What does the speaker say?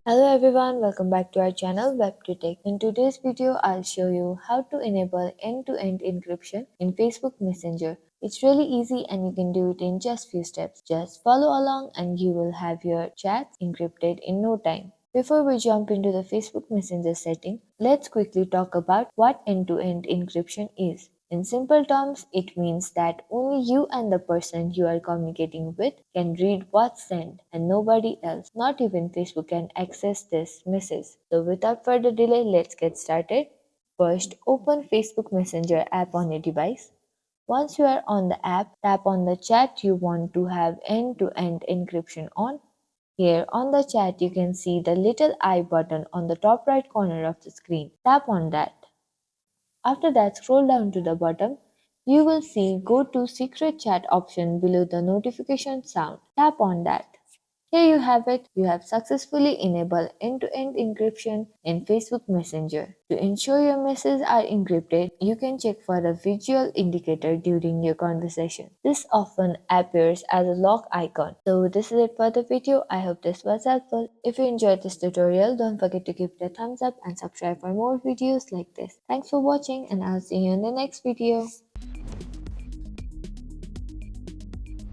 Hello everyone, welcome back to our channel WebToTech. In today's video, I'll show you how to enable end-to-end encryption in Facebook Messenger. It's really easy and you can do it in just few steps. Just follow along and you will have your chats encrypted in no time. Before we jump into the Facebook Messenger setting, let's quickly talk about what end-to-end encryption is. In simple terms, it means that only you and the person you are communicating with can read what's sent and nobody else, not even Facebook, can access this message. So without further delay, let's get started. First, open Facebook Messenger app on your device. Once you are on the app, tap on the chat you want to have end-to-end encryption on. Here on the chat, you can see the little I button on the top right corner of the screen. Tap on that. After that, scroll down to the bottom. You will see Go to Secret Chat option below the notification sound. Tap on that. Here you have it. You have successfully enabled end-to-end encryption in Facebook Messenger. To ensure your messages are encrypted, you can check for a visual indicator during your conversation. This often appears as a lock icon. So this is it for the video. I hope this was helpful. If you enjoyed this tutorial, don't forget to give it a thumbs up and subscribe for more videos like this. Thanks for watching and I'll see you in the next video.